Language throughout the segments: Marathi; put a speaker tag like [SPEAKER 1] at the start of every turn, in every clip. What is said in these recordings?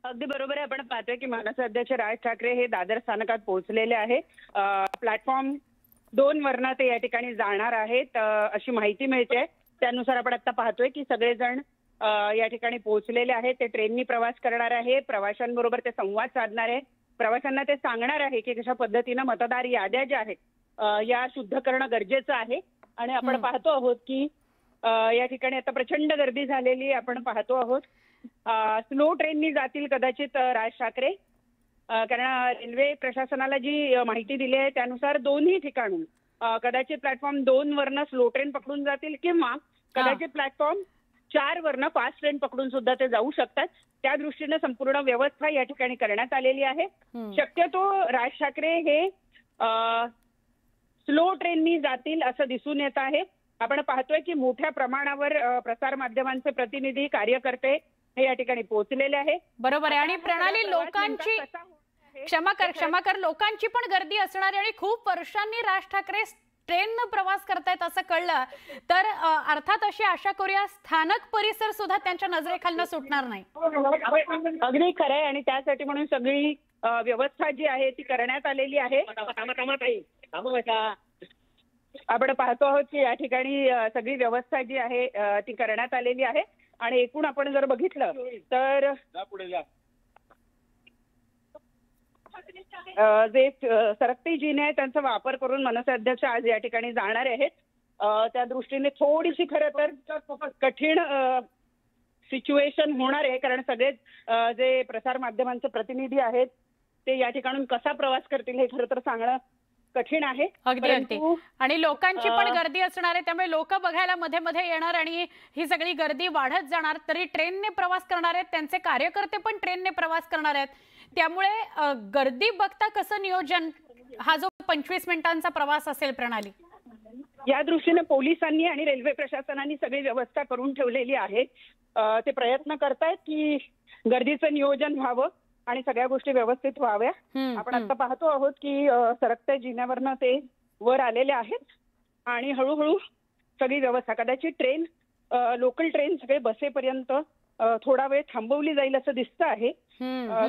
[SPEAKER 1] अगदी बरोबर आहे. आपण पाहतोय की मनसे अध्यक्ष राज ठाकरे हे दादर स्थानकात पोहोचलेले आहे. प्लॅटफॉर्म 2 वरनं ते या ठिकाणी जाणार आहेत अशी माहिती मिळते. त्यानुसार आपण आता पाहतोय की सगळेजण या ठिकाणी पोहोचलेले आहेत. ते ट्रेननी प्रवास करणार आहे. प्रवाशांबरोबर ते संवाद साधणार आहे. प्रवाशांना ते सांगणार आहे की कशा पद्धतीनं मतदार याद्या ज्या आहेत या शुद्ध करणं गरजेचं आहे. आणि आपण पाहतो आहोत की या ठिकाणी आता प्रचंड गर्दी झालेली आपण पाहतो आहोत. स्लो ट्रेननी जातील कदाचित राज ठाकरे, कारण रेल्वे प्रशासनाला जी माहिती दिली आहे त्यानुसार दोन्ही ठिकाणून कदाचित प्लॅटफॉर्म 2 वरनं स्लो ट्रेन पकडून जातील किंवा कदाचित प्लॅटफॉर्म 4 वरनं फास्ट ट्रेन पकडून सुद्धा ते जाऊ शकतात. त्या दृष्टीनं संपूर्ण व्यवस्था या ठिकाणी करण्यात आलेली आहे. शक्यतो राज ठाकरे हे स्लो ट्रेननी जातील असं दिसून येत आहे. आपण पाहतोय की मोठ्या प्रमाणावर प्रसार माध्यमांचे प्रतिनिधी कार्यकर्ते हे या ठिकाणी पोहोचलेले आहे.
[SPEAKER 2] बरोबर आहे. आणि प्रणाली लोकांची क्षमा कर लोकांची पण गर्दी असणार आणि खूप वर्षांनी राज ठाकरे ट्रेननं प्रवास करतायत असं कळलं तर अर्थात अशी आशा करूया स्थानक परिसर सुद्धा त्यांच्या नजरेखालनं सुटणार नाही.
[SPEAKER 1] अगदी खरं आहे. आणि त्यासाठी म्हणून सगळी व्यवस्था जी आहे ती करण्यात आलेली आहे. आपण पाहतो आहोत की या ठिकाणी सगळी व्यवस्था जी आहे ती करण्यात आलेली आहे. आणि एकूण आपण जर बघितलं तर जे सरकती जिने आहेत त्यांचा वापर करून मनसे अध्यक्ष आज या ठिकाणी जाणार आहेत. त्या दृष्टीने थोडीशी खरं तर कठीण सिच्युएशन होणार आहे, कारण सगळेच जे प्रसार माध्यमांचे प्रतिनिधी आहेत ते या ठिकाणून कसा प्रवास करतील हे खरं तर सांगणं कठीण आहे.
[SPEAKER 2] अगदी अगदी. आणि लोकांची पण गर्दी असणार आहे त्यामुळे लोक बघायला मध्ये मध्ये येणार आणि ही सगळी गर्दी वाढत जाणार. तरी ट्रेनने प्रवास करणार आहेत, त्यांचे कार्यकर्ते पण ट्रेनने प्रवास करणार आहेत. त्यामुळे गर्दी बघता कसं नियोजन, हा जो 25 मिनिटांचा प्रवास असेल प्रणाली,
[SPEAKER 1] या दृष्टीने पोलिसांनी आणि रेल्वे प्रशासनाने सगळी व्यवस्था करून ठेवलेली आहे. ते प्रयत्न करतायत की गर्दीचं नियोजन व्हावं आणि सगळ्या गोष्टी व्यवस्थित व्हाव्या. आपण आता पाहतो आहोत की सरकत्या जिन्यावरनं ते वर आलेले आहेत आणि हळूहळू सगळी व्यवस्था, कदाचित ट्रेन लोकल ट्रेन सगळे बसेपर्यंत थोडा वेळ थांबवली जाईल असं दिसतं आहे.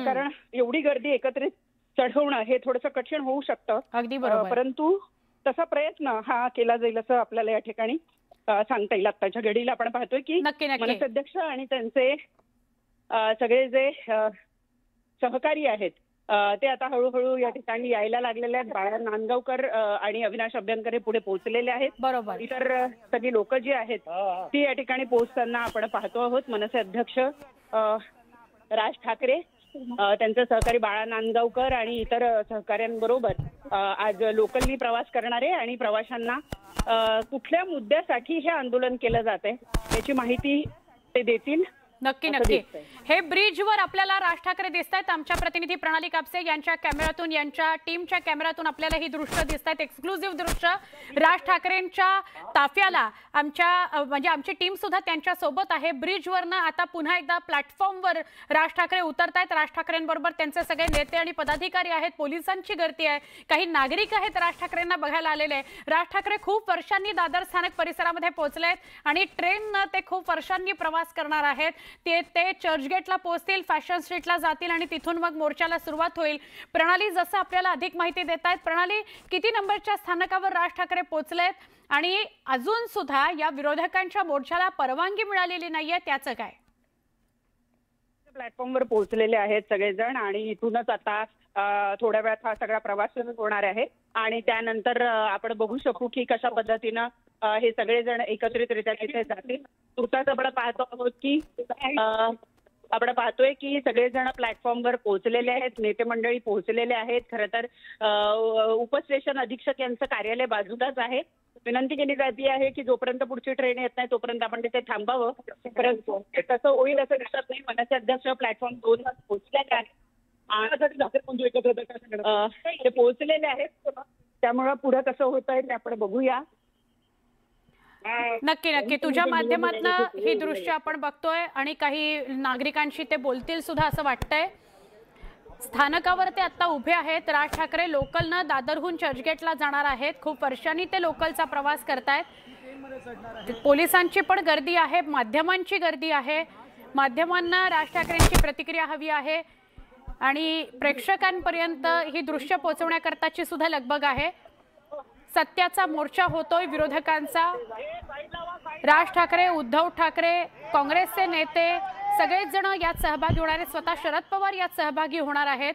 [SPEAKER 1] कारण एवढी गर्दी एकत्रित चढवणं हे थोडंसं कठीण होऊ शकतं.
[SPEAKER 2] अगदी बरोबर.
[SPEAKER 1] परंतु तसा प्रयत्न हा केला जाईल असं आपल्याला या ठिकाणी सांगता येईल. आत्ताच्या घडीला आपण पाहतोय की मनसे अध्यक्ष आणि त्यांचे सगळे जे सहकारी आहेत ते आता हळूहळू या ठिकाणी यायला लागलेले आहेत. बाळा नांदगावकर आणि अविनाश अभ्यंकर हे पुढे पोहोचलेले आहेत.
[SPEAKER 2] बरोबर.
[SPEAKER 1] इतर सगळी लोक जी आहेत ती या ठिकाणी पोहोचताना आपण पाहतो आहोत. मनसे अध्यक्ष राज ठाकरे, त्यांचे सहकारी बाळा नांदगावकर आणि इतर सहकाऱ्यांबरोबर आज लोकलनी प्रवास करणारे आणि प्रवाशांना कुठल्या मुद्द्यासाठी हे आंदोलन केलं जात आहे याची माहिती ते देतील.
[SPEAKER 2] नक्की नक्की. हे ब्रिजवर आपल्याला राज ठाकरे दिसत आहेत. आमच्या प्रतिनिधी प्रणाली कापसे यांच्या कॅमेऱ्यातून, यांच्या टीमच्या कॅमेऱ्यातून आपल्याला ही दृश्य दिसत आहेत, एक्सक्लुझिव्ह दृश्य. राज ठाकरेंच्या ताफ्याला आमची टीम सुद्धा त्यांच्या सोबत आहे. ब्रिजवरनं आता पुन्हा एकदा प्लॅटफॉर्मवर राज ठाकरे उतरत आहेत. राज ठाकरेंबरोबर त्यांचे सगळे नेते आणि पदाधिकारी आहेत. पोलिसांची गर्दी आहे, काही नागरिक आहेत राज ठाकरेंना बघायला आलेले. राज ठाकरे खूप वर्षांनी दादर स्थानक परिसरामध्ये पोहोचले आहेत आणि ट्रेननं ते खूप वर्षांनी प्रवास करणार आहेत. ते चर्चगेटला पोहोचतील, फॅशन स्ट्रीटला जातील आणि तिथून मग मोर्चाला सुरुवात होईल. प्रणाली, जसं आपल्याला अधिक माहिती देत आहेत, प्रणाली किती नंबरच्या स्थानकावर राज ठाकरे पोहोचलेत आणि अजून सुद्धा या विरोधकांच्या मोर्चाला परवानगी मिळालेली नाहीये, त्याचं काय?
[SPEAKER 1] प्लॅटफॉर्मवर पोहोचलेले आहेत सगळेजण आणि इथूनच आता थोड्या वेळात हा सगळा प्रवास सुरू होणार आहे आणि त्यानंतर आपण बघू शकू की कशा पद्धतीनं हे सगळेजण एकत्रितरित्या तिथे जातील. तुर्तास आपण पाहतो आहोत की आपण पाहतोय की सगळेजण प्लॅटफॉर्मवर पोहोचलेले आहेत, नेते मंडळी पोहोचलेले आहेत. खरं तर उपस्टेशन अधीक्षक यांचं कार्यालय बाजूलाच आहे. विनंती केली जाते आहे की जोपर्यंत पुढची ट्रेन येत नाही तोपर्यंत आपण तिथे थांबावं, परंतु तसं होईल असं दिसत नाही. मनसे अध्यक्ष प्लॅटफॉर्म 2 वर पोहोचलेले आहेत, ते पोहोचलेले आहेत. त्यामुळं पुढे कसं होत आहे ते आपण बघूया.
[SPEAKER 2] नक्की नक्की. तुझ्या माध्यमातून ही दृश्य आपण बघतोय आणि काही नागरिकांशी ते बोलतील सुद्धा असं वाटतंय. स्थानकावर ते आता उभे आहेत. राज ठाकरे लोकलनं दादरहून चर्चगेटला जाणार आहेत. खूप वर्षांनी ते लोकलचा प्रवास करतायत. पोलिसांची पण गर्दी आहे, माध्यमांची गर्दी आहे. माध्यमांना राज ठाकरेंची प्रतिक्रिया हवी आहे आणि प्रेक्षकांपर्यंत ही दृश्य पोहोचवण्याकरताची सुद्धा लगबग आहे। सत्याचा मोर्चा होतोय विरोधकांचा। राज ठाकरे, उद्धव ठाकरे, काँग्रेसचे नेते सगळेच जण यात सहभागी होणार आहेत। स्वतः शरद पवार यात सहभागी होणार आहेत।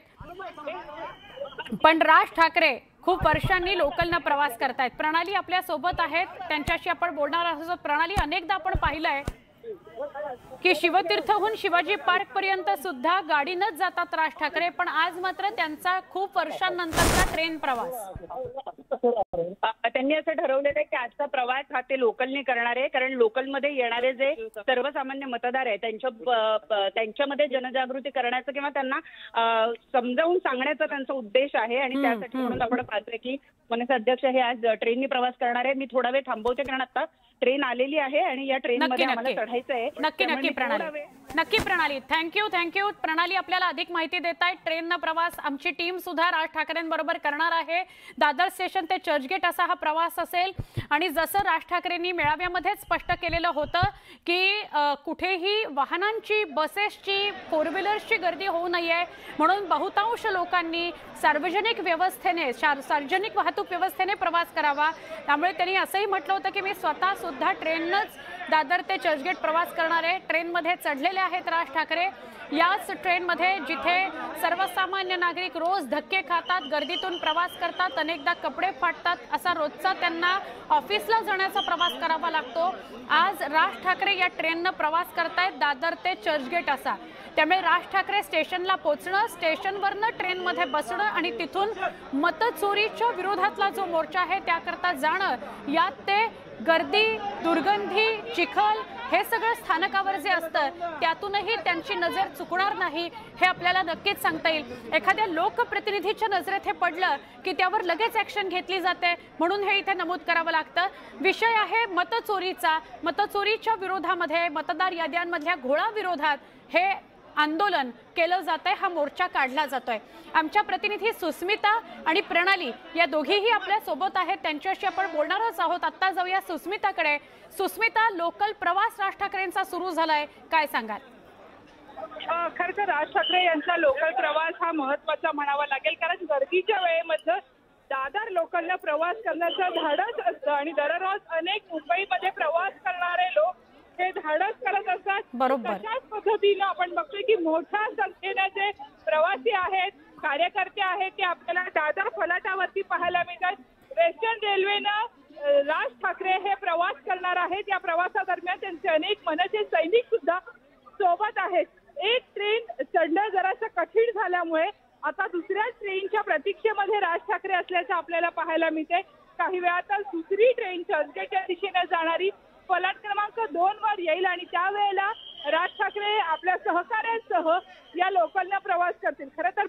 [SPEAKER 2] पण राज ठाकरे खूप वर्षांनी लोकलनं प्रवास करतायत। प्रणाली आपल्या सोबत आहेत, त्यांच्याशी आपण बोलणार आहोत। प्रणाली, अनेकदा आपण पाहिलंय की शिवतीर्थहून शिवाजी पार्क पर्यंत सुद्धा गाडीनच जातात राज ठाकरे, पण आज मात्र त्यांचा खूप वर्षांनंतरचा ट्रेन प्रवास।
[SPEAKER 1] त्यांनी असं ठरवलेलं आहे की आजचा प्रवास हा ते लोकलने करणार आहे, कारण लोकलमध्ये येणारे जे सर्वसामान्य मतदार आहेत त्यांच्यामध्ये जनजागृती करण्याचं किंवा त्यांना समजावून सांगण्याचा त्यांचा उद्देश आहे। आणि त्यासाठी म्हणून आपण पाहतोय की मनसे अध्यक्ष हे आज ट्रेननी प्रवास करणार आहे। मी थोडा वेळ थांबवते कारण आता ट्रेन आलेली आहे आणि या ट्रेनमध्ये आम्हाला चढायचं आहे।
[SPEAKER 2] नक्की प्रणाली, थँक्यू प्रणाली, आपल्याला अधिक माहिती देत आहे। ट्रेननं प्रवास आमची टीम सुद्धा राज ठाकरेंबरोबर करणार आहे। दादर स्टेशन ते चर्चगेट असा हा प्रवास असेल आणि जसं राज ठाकरेंनी मेळाव्यामध्ये स्पष्ट केलेलं होतं की कुठेही वाहनांची, बसेसची, फोर व्हीलर्सची गर्दी होऊ नये म्हणून बहुतांश लोकांनी सार्वजनिक व्यवस्थेने, सार्वजनिक वाहतूक व्यवस्थेने प्रवास करावा। त्यामुळे त्यांनी असंही म्हटलं होतं की मी स्वतः सुद्धा ट्रेननंच दादर ते चर्चगेट प्रवास करणार आहे। ट्रेनमध्ये चढलेले आहेत राज ठाकरे। याच ट्रेनमध्ये जिथे सर्वसामान्य नागरिक रोज धक्के खातात, गर्दीतून प्रवास करतात, अनेकदा कपडे फाटतात, असा रोजचा त्यांना ऑफिसला जाण्याचा प्रवास करावा लागतो। आज राज ठाकरे या ट्रेननं प्रवास करतायत दादर ते चर्चगेट असा। त्यामुळे राज ठाकरे स्टेशनला पोहोचणं, स्टेशनवरनं ट्रेनमध्ये बसणं आणि तिथून मतचोरीच्या विरोधातला जो मोर्चा आहे त्याकरता जाणं, यात ते गर्दी, दुर्गंधी, चिखल हे सगळं स्थानकावर जे असतं त्यातूनही त्यांची नजर चुकणार नाही हे आपल्याला नक्कीच सांगता येईल। एखाद्या लोकप्रतिनिधीच्या नजरेत हे पडलं की त्यावर लगेच ॲक्शन घेतली जाते, म्हणून हे इथे नमूद करावं लागतं। विषय आहे मतचोरीचा। मतचोरीच्या विरोधामध्ये, मतदार याद्यांमधल्या घोळा विरोधात हे आंदोलन केलं जातंय, हा मोर्चा काढला जातोय। आमच्या प्रतिनिधी सुस्मिता आणि प्रणाली या दोघीही आपल्या सोबत आहेत, त्यांच्याशी आपण बोलणारच आहोत। आता जाऊया सुस्मिताकडे। सुस्मिता, लोकल प्रवास राज ठाकरेंचा सुरू झालाय, काय सांगाल?
[SPEAKER 3] खरं तर राज ठाकरे यांचा लोकल प्रवास हा महत्त्वाचा म्हणावा लागेल, कारण गर्दीच्या वेळेमध्ये दादर लोकलला प्रवास करण्याचं धाडस असतं आणि दररोज अनेक मुंबईमध्ये प्रवास करणारे लोक हे धाडस करत असतात। तशाच पद्धतीनं आपण बघतोय की मोठ्या संख्येने जे प्रवासी आहेत, कार्यकर्ते आहेत ते आपल्याला दादर फलाटावरती पाहायला मिळतात। वेस्टर्न रेल्वेनं राज ठाकरे हे प्रवास करणार आहेत। या प्रवासादरम्यान त्यांचे अनेक मनसे सैनिक सुद्धा सोबत आहेत। एक ट्रेन चढणं जरासं कठीण झाल्यामुळे आता दुसऱ्या ट्रेनच्या प्रतीक्षेमध्ये राज ठाकरे असल्याचं आपल्याला पाहायला मिळते। काही वेळातच दुसरी ट्रेन चर्चगेटच्या दिशेने जाणारी फलाट क्रमांक 2 वर येईल आणि त्यावेळेला राज ठाकरे आपल्या सहकाऱ्यांसह या लोकलनं प्रवास करतील। खरं तर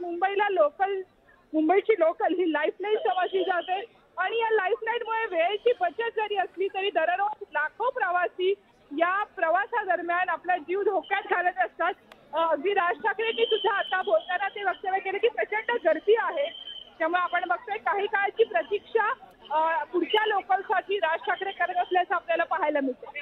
[SPEAKER 3] मुंबईची लोकल ही लाईफलाईन समजली जाते आणि या लाईफलाईनमुळे वेळेची बचत जरी असली तरी दररोज लाखो प्रवासी या प्रवासादरम्यान आपला जीव धोक्यात घालत असतात। अगदी राज ठाकरेंनी सुद्धा आता बोलताना ते वक्तव्य केले की प्रचंड गर्दी आहे, त्यामुळे आपण बघतोय काही काळाची प्रतीक्षा पुढच्या लोकलसाठी राज ठाकरे करत असल्याचं आपल्याला पाहायला मिळते।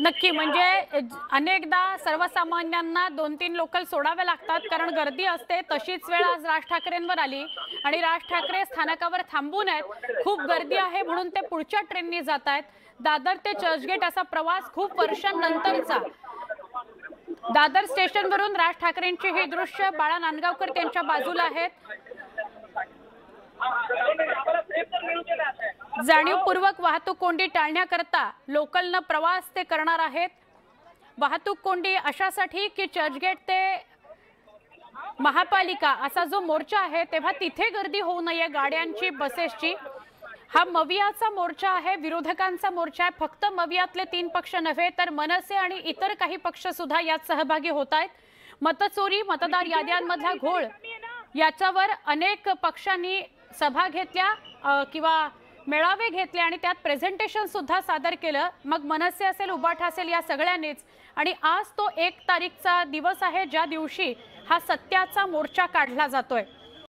[SPEAKER 2] नक्की, म्हणजे अनेकदा सर्वसामान्यांना 2-3 लोकल सोडाव्या लागतात कारण गर्दी असते। तशीच वेळ आज राज ठाकरेंवर आली आणि राज ठाकरे स्थानकावर थांबून आहेत। खूप गर्दी आहे म्हणून ते पुढच्या ट्रेननी जात आहेत। दादर ते चर्चगेट असा प्रवास खूप वर्षांनंतरचा। दादर स्टेशनवरून राज ठाकरेंची हे दृश्य बाळा नांदगावकर त्यांच्या बाजूला आहेत। जाणीवपूर्वक वाहतूक कोंडी टाळण्याकरता लोकलनं प्रवास ते करणार आहेत। वाहतूक कोंडी अशासाठी की चर्चगेट ते महापालिका असा जो मोर्चा आहे तेव्हा तिथे गर्दी होऊ नये गाड्यांची, बसेसची। हा मवियाचा मोर्चा आहे, विरोधकांचा मोर्चा आहे। फक्त मवियातले 3 पक्ष नव्हे तर मनसे आणि इतर काही पक्ष सुद्धा यात सहभागी होत आहेत। मतचोरी, मतदार याद्यांमधला घोळ याच्यावर अनेक पक्षांनी सभा घेतल्या किंवा मेळावे घेतले आणि त्यात प्रेझेंटेशन सुद्धा सादर केलं। मग मनसे असेल, उबाठा असेल, या सगळ्यांनीच। आणि आज तो 1 तारीखचा दिवस आहे ज्या दिवशी हा सत्याचा मोर्चा काढला जातोय।